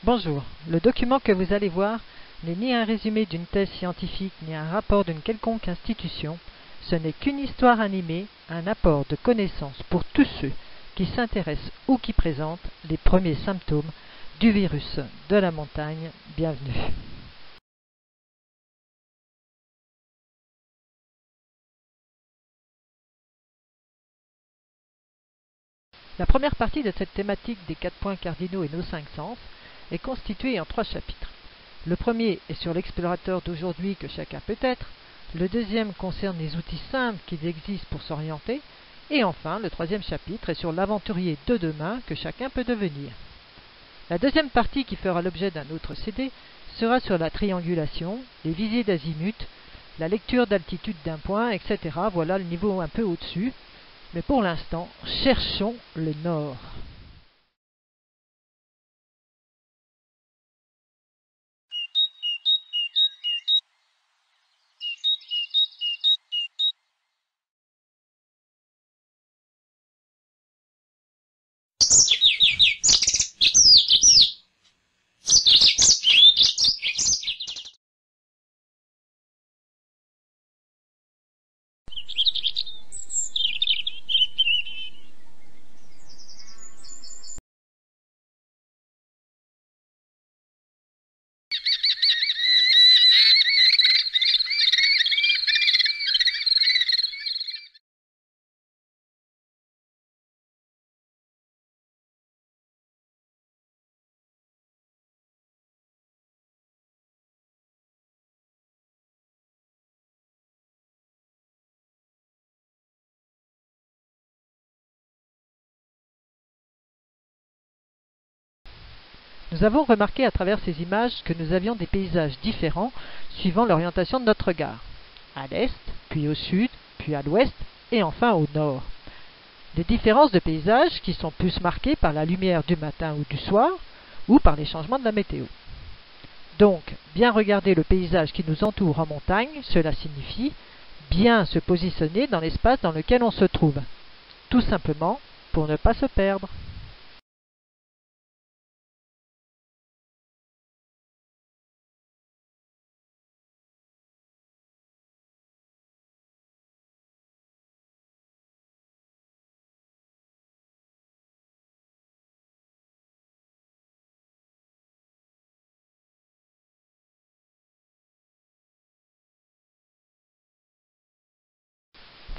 Bonjour, le document que vous allez voir n'est ni un résumé d'une thèse scientifique ni un rapport d'une quelconque institution, ce n'est qu'une histoire animée, un apport de connaissances pour tous ceux qui s'intéressent ou qui présentent les premiers symptômes du virus de la montagne. Bienvenue. La première partie de cette thématique des 4 points cardinaux et nos 5 sens est constituée en 3 chapitres. Le premier est sur l'explorateur d'aujourd'hui que chacun peut être, le deuxième concerne les outils simples qui existent pour s'orienter, et enfin le troisième chapitre est sur l'aventurier de demain que chacun peut devenir. La deuxième partie, qui fera l'objet d'un autre CD, sera sur la triangulation, les visées d'azimut, la lecture d'altitude d'un point, etc. Voilà le niveau un peu au-dessus, mais pour l'instant, cherchons le nord. Nous avons remarqué à travers ces images que nous avions des paysages différents suivant l'orientation de notre regard. À l'est, puis au sud, puis à l'ouest, et enfin au nord. Des différences de paysages qui sont plus marquées par la lumière du matin ou du soir, ou par les changements de la météo. Donc, bien regarder le paysage qui nous entoure en montagne, cela signifie bien se positionner dans l'espace dans lequel on se trouve. Tout simplement pour ne pas se perdre.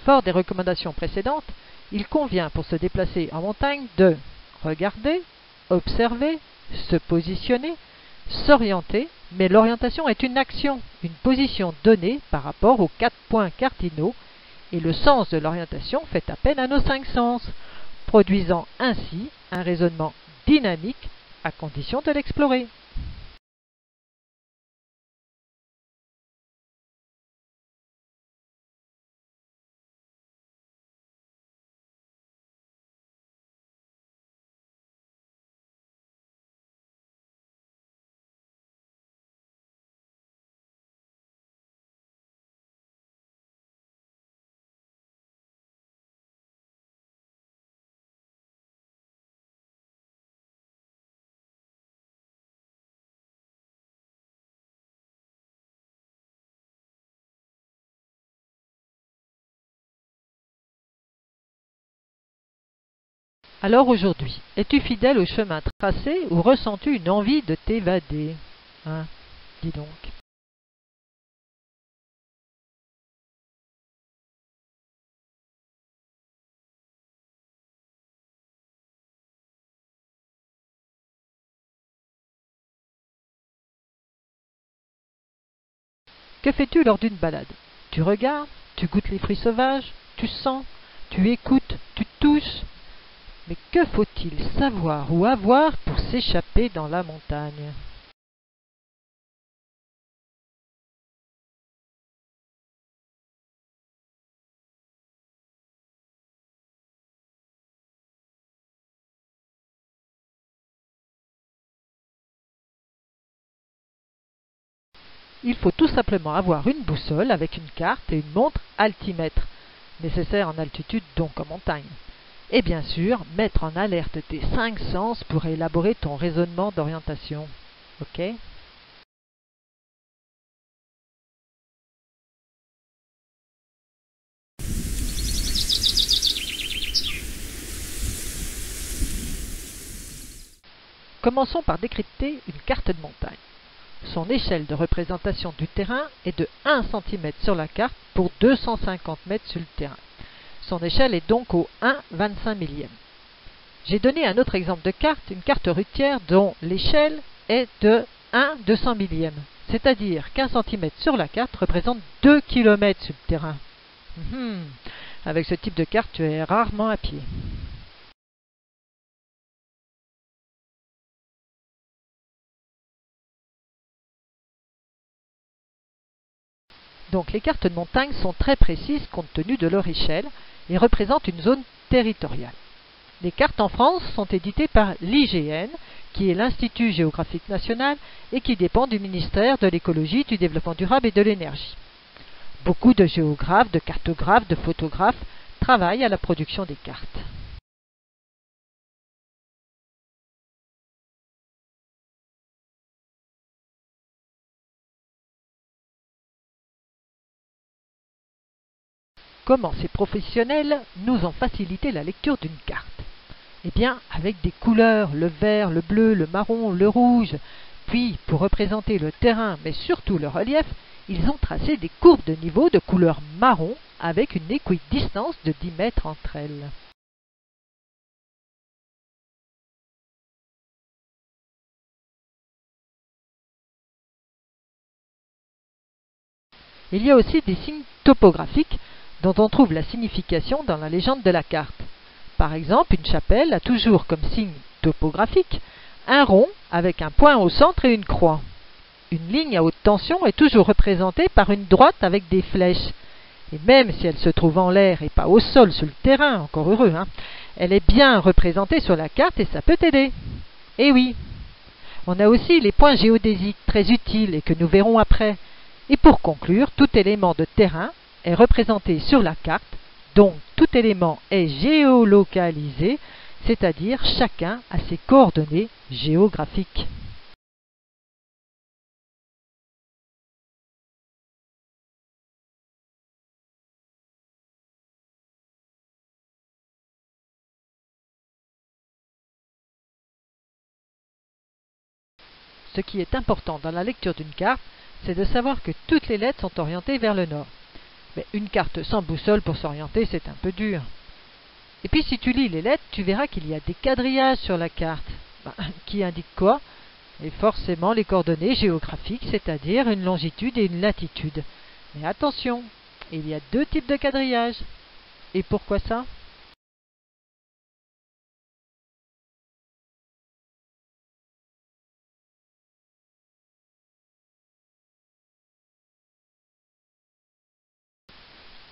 Fort des recommandations précédentes, il convient pour se déplacer en montagne de regarder, observer, se positionner, s'orienter, mais l'orientation est une action, une position donnée par rapport aux 4 points cardinaux, et le sens de l'orientation fait appel à nos 5 sens, produisant ainsi un raisonnement dynamique à condition de l'explorer. Alors aujourd'hui, es-tu fidèle au chemin tracé ou ressens-tu une envie de t'évader? Dis donc. Que fais-tu lors d'une balade? Tu regardes, tu goûtes les fruits sauvages, tu sens, tu écoutes, tu touches. Mais que faut-il savoir ou avoir pour s'échapper dans la montagne? Il faut tout simplement avoir une boussole avec une carte et une montre altimètre, nécessaire en altitude donc en montagne. Et bien sûr, mettre en alerte tes 5 sens pour élaborer ton raisonnement d'orientation. Ok ? Commençons par décrypter une carte de montagne. Son échelle de représentation du terrain est de 1 cm sur la carte pour 250 mètres sur le terrain. Son échelle est donc au 1/25 millième. J'ai donné un autre exemple de carte, une carte routière dont l'échelle est de 1/200 millième, c'est-à-dire qu'1 cm sur la carte représente 2 km sur le terrain. Avec ce type de carte, tu es rarement à pied. Donc les cartes de montagne sont très précises compte tenu de leur échelle et représentent une zone territoriale. Les cartes en France sont éditées par l'IGN, qui est l'Institut géographique national et qui dépend du ministère de l'écologie, du développement durable et de l'énergie. Beaucoup de géographes, de cartographes, de photographes travaillent à la production des cartes. Comment ces professionnels nous ont facilité la lecture d'une carte? Eh bien, avec des couleurs, le vert, le bleu, le marron, le rouge. Puis, pour représenter le terrain, mais surtout le relief, ils ont tracé des courbes de niveau de couleur marron avec une équidistance de 10 mètres entre elles. Il y a aussi des signes topographiques dont on trouve la signification dans la légende de la carte. Par exemple, une chapelle a toujours comme signe topographique un rond avec un point au centre et une croix. Une ligne à haute tension est toujours représentée par une droite avec des flèches. Et même si elle se trouve en l'air et pas au sol sur le terrain, encore heureux, elle est bien représentée sur la carte et ça peut aider. Eh oui. On a aussi les points géodésiques très utiles et que nous verrons après. Et pour conclure, tout élément de terrain est représenté sur la carte, donc tout élément est géolocalisé, c'est-à-dire chacun a ses coordonnées géographiques. Ce qui est important dans la lecture d'une carte, c'est de savoir que toutes les lettres sont orientées vers le nord. Mais une carte sans boussole pour s'orienter, c'est un peu dur. Et puis si tu lis les lettres, tu verras qu'il y a des quadrillages sur la carte. Qui indiquent quoi? Et forcément les coordonnées géographiques, c'est-à-dire une longitude et une latitude. Mais attention, il y a 2 types de quadrillages. Et pourquoi ça?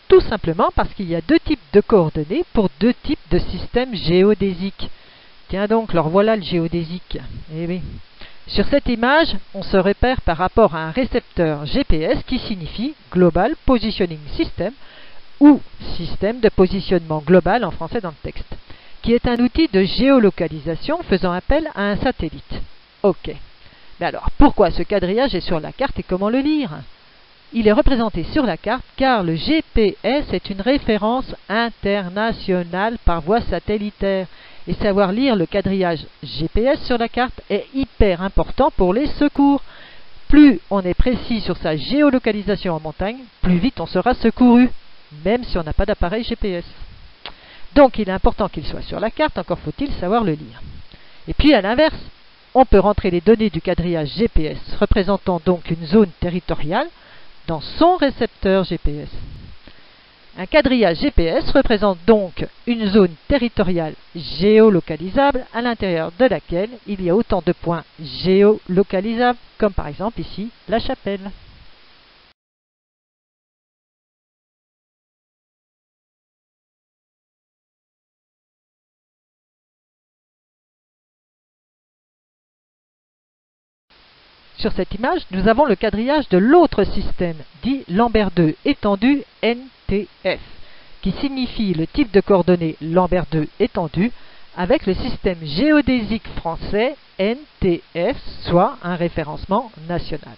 Tout simplement parce qu'il y a 2 types de coordonnées pour 2 types de systèmes géodésiques. Tiens donc, leur voilà le géodésique. Eh oui. Sur cette image, on se repère par rapport à un récepteur GPS qui signifie Global Positioning System ou système de positionnement global en français dans le texte, qui est un outil de géolocalisation faisant appel à un satellite. Ok. Mais alors, pourquoi ce quadrillage est sur la carte et comment le lire? Il est représenté sur la carte car le GPS est une référence internationale par voie satellitaire. Et savoir lire le quadrillage GPS sur la carte est hyper important pour les secours. Plus on est précis sur sa géolocalisation en montagne, plus vite on sera secouru, même si on n'a pas d'appareil GPS. Donc il est important qu'il soit sur la carte, encore faut-il savoir le lire. Et puis à l'inverse, on peut rentrer les données du quadrillage GPS représentant donc une zone territoriale dans son récepteur GPS. Un quadrillage GPS représente donc une zone territoriale géolocalisable à l'intérieur de laquelle il y a autant de points géolocalisables, comme par exemple ici la chapelle. Sur cette image, nous avons le quadrillage de l'autre système, dit Lambert 2 étendu NTF, qui signifie le type de coordonnées Lambert 2 étendu, avec le système géodésique français NTF, soit un référencement national.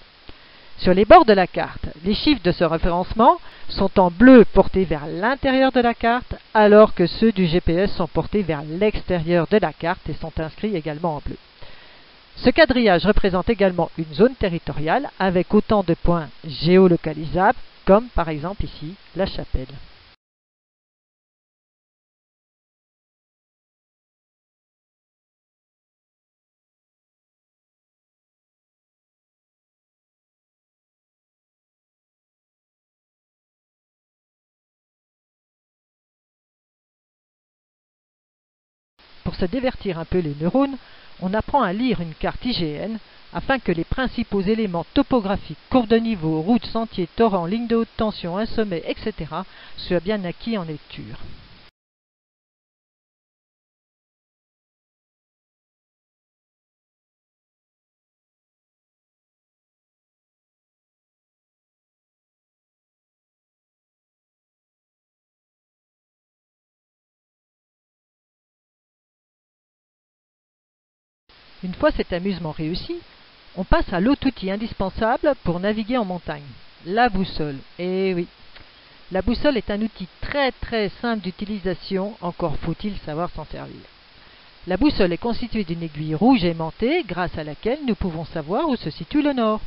Sur les bords de la carte, les chiffres de ce référencement sont en bleu portés vers l'intérieur de la carte, alors que ceux du GPS sont portés vers l'extérieur de la carte et sont inscrits également en bleu. Ce quadrillage représente également une zone territoriale avec autant de points géolocalisables, comme par exemple ici la Chapelle. Pour se divertir un peu les neurones, on apprend à lire une carte IGN afin que les principaux éléments topographiques, courbes de niveau, routes, sentiers, torrents, lignes de haute tension, un sommet, etc. soient bien acquis en lecture. Une fois cet amusement réussi, on passe à l'autre outil indispensable pour naviguer en montagne, la boussole. Et oui, la boussole est un outil très simple d'utilisation, encore faut-il savoir s'en servir. La boussole est constituée d'une aiguille rouge aimantée grâce à laquelle nous pouvons savoir où se situe le nord.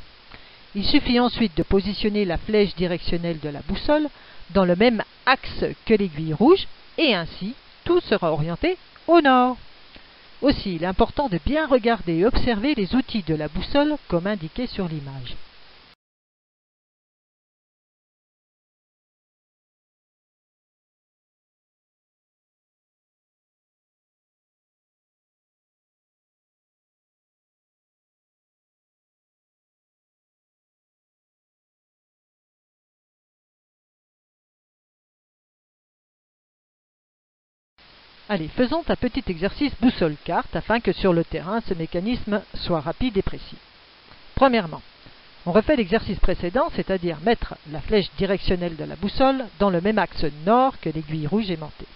Il suffit ensuite de positionner la flèche directionnelle de la boussole dans le même axe que l'aiguille rouge et ainsi tout sera orienté au nord. Aussi, il est important de bien regarder et observer les outils de la boussole comme indiqué sur l'image. Allez, faisons un petit exercice boussole-carte afin que sur le terrain ce mécanisme soit rapide et précis. Premièrement, on refait l'exercice précédent, c'est-à-dire mettre la flèche directionnelle de la boussole dans le même axe nord que l'aiguille rouge aimantée.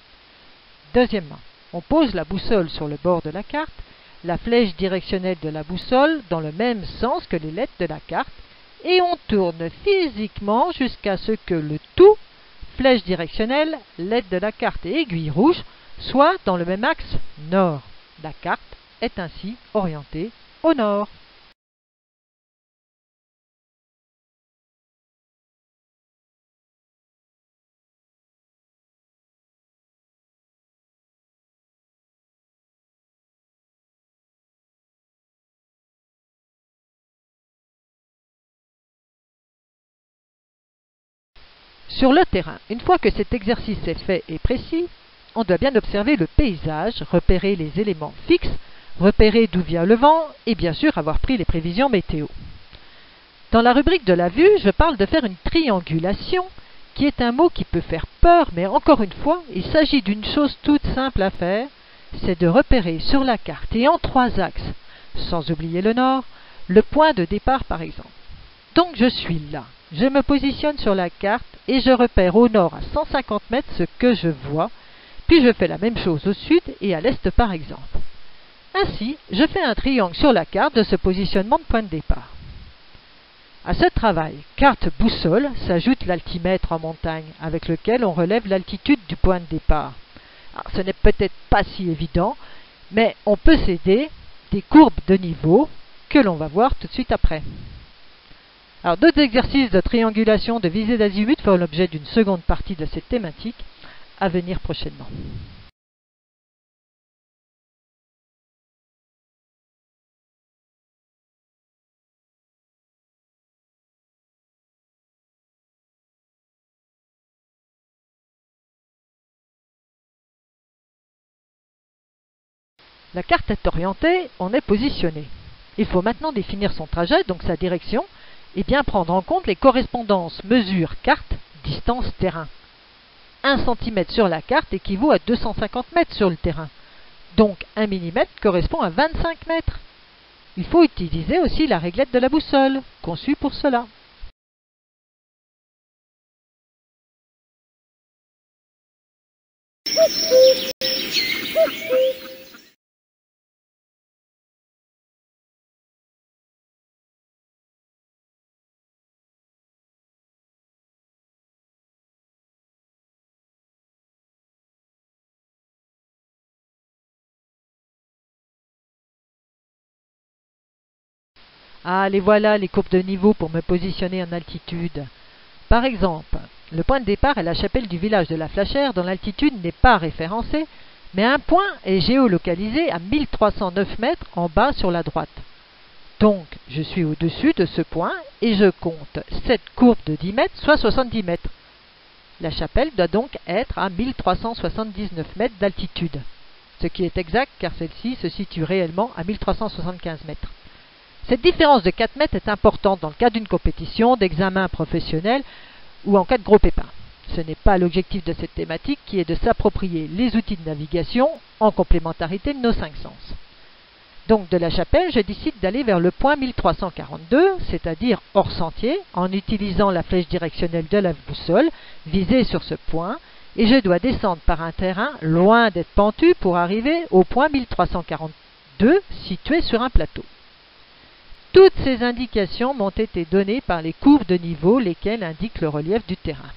Deuxièmement, on pose la boussole sur le bord de la carte, la flèche directionnelle de la boussole dans le même sens que les lettres de la carte, et on tourne physiquement jusqu'à ce que le tout, flèche directionnelle, lettres de la carte et aiguille rouge, soit dans le même axe nord. La carte est ainsi orientée au nord. Sur le terrain, une fois que cet exercice est fait et précis, on doit bien observer le paysage, repérer les éléments fixes, repérer d'où vient le vent et bien sûr avoir pris les prévisions météo. Dans la rubrique de la vue, je parle de faire une triangulation, qui est un mot qui peut faire peur, mais encore une fois, il s'agit d'une chose toute simple à faire, c'est de repérer sur la carte et en 3 axes, sans oublier le nord, le point de départ par exemple. Donc je suis là, je me positionne sur la carte et je repère au nord à 150 mètres ce que je vois, puis je fais la même chose au sud et à l'est par exemple. Ainsi, je fais un triangle sur la carte de ce positionnement de point de départ. À ce travail carte-boussole s'ajoute l'altimètre en montagne, avec lequel on relève l'altitude du point de départ. Alors, ce n'est peut-être pas si évident, mais on peut s'aider des courbes de niveau que l'on va voir tout de suite après. Alors, d'autres exercices de triangulation de visée d'azimut feront l'objet d'une seconde partie de cette thématique, à venir prochainement. La carte est orientée, on est positionné. Il faut maintenant définir son trajet, donc sa direction, et bien prendre en compte les correspondances mesure carte, distance terrain. 1 cm sur la carte équivaut à 250 mètres sur le terrain. Donc 1 mm correspond à 25 mètres. Il faut utiliser aussi la réglette de la boussole, conçue pour cela. Ah, les voilà, les courbes de niveau pour me positionner en altitude. Par exemple, le point de départ est la chapelle du village de la Flachère dont l'altitude n'est pas référencée, mais un point est géolocalisé à 1309 mètres en bas sur la droite. Donc, je suis au-dessus de ce point et je compte 7 courbes de 10 mètres, soit 70 mètres. La chapelle doit donc être à 1379 mètres d'altitude, ce qui est exact car celle-ci se situe réellement à 1375 mètres. Cette différence de 4 mètres est importante dans le cas d'une compétition, d'examen professionnel ou en cas de gros pépins. Ce n'est pas l'objectif de cette thématique qui est de s'approprier les outils de navigation en complémentarité de nos 5 sens. Donc de la chapelle, je décide d'aller vers le point 1342, c'est-à-dire hors sentier, en utilisant la flèche directionnelle de la boussole visée sur ce point, et je dois descendre par un terrain loin d'être pentu pour arriver au point 1342 situé sur un plateau. Toutes ces indications m'ont été données par les courbes de niveau, lesquelles indiquent le relief du terrain.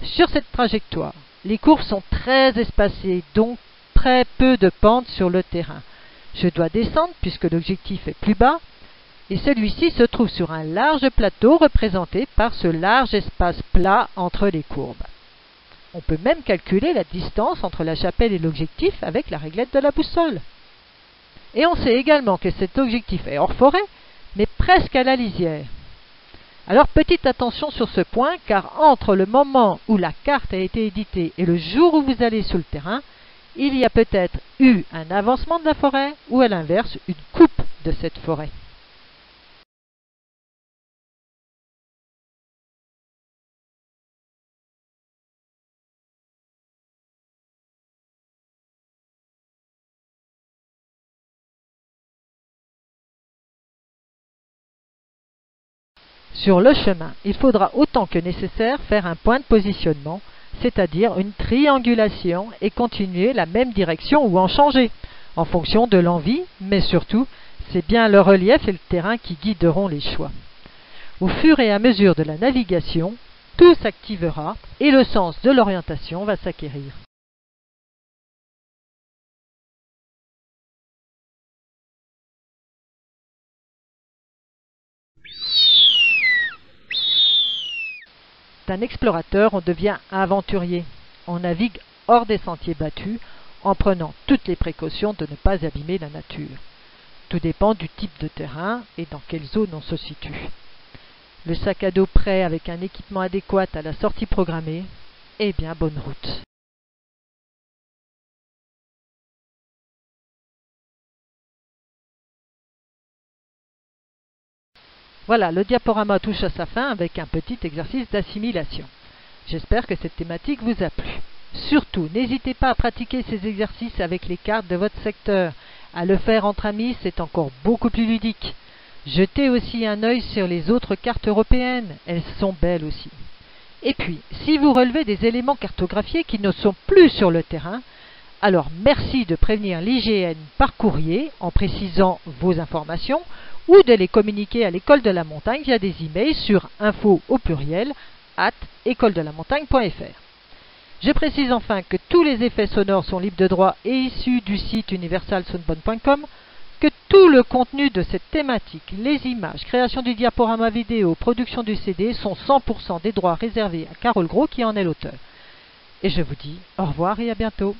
Sur cette trajectoire, les courbes sont très espacées, donc très peu de pente sur le terrain. Je dois descendre puisque l'objectif est plus bas, et celui-ci se trouve sur un large plateau représenté par ce large espace plat entre les courbes. On peut même calculer la distance entre la chapelle et l'objectif avec la réglette de la boussole. Et on sait également que cet objectif est hors forêt, mais presque à la lisière. Alors petite attention sur ce point, car entre le moment où la carte a été éditée et le jour où vous allez sur le terrain, il y a peut-être eu un avancement de la forêt, ou à l'inverse, une coupe de cette forêt. Sur le chemin, il faudra autant que nécessaire faire un point de positionnement, c'est-à-dire une triangulation et continuer la même direction ou en changer, en fonction de l'envie, mais surtout, c'est bien le relief et le terrain qui guideront les choix. Au fur et à mesure de la navigation, tout s'activera et le sens de l'orientation va s'acquérir. D'un explorateur, on devient aventurier. On navigue hors des sentiers battus, en prenant toutes les précautions de ne pas abîmer la nature. Tout dépend du type de terrain et dans quelle zone on se situe. Le sac à dos prêt avec un équipement adéquat à la sortie programmée, et bien bonne route. Voilà, le diaporama touche à sa fin avec un petit exercice d'assimilation. J'espère que cette thématique vous a plu. Surtout, n'hésitez pas à pratiquer ces exercices avec les cartes de votre secteur. À le faire entre amis, c'est encore beaucoup plus ludique. Jetez aussi un œil sur les autres cartes européennes, elles sont belles aussi. Et puis, si vous relevez des éléments cartographiés qui ne sont plus sur le terrain, alors merci de prévenir l'IGN par courrier en précisant vos informations ou de les communiquer à l'école de la montagne via des emails sur info@écoledelamontagne.fr. Je précise enfin que tous les effets sonores sont libres de droit et issus du site universalsoundbound.com, que tout le contenu de cette thématique, les images, création du diaporama vidéo, production du CD sont 100% des droits réservés à Carole Gros qui en est l'auteur. Et je vous dis au revoir et à bientôt.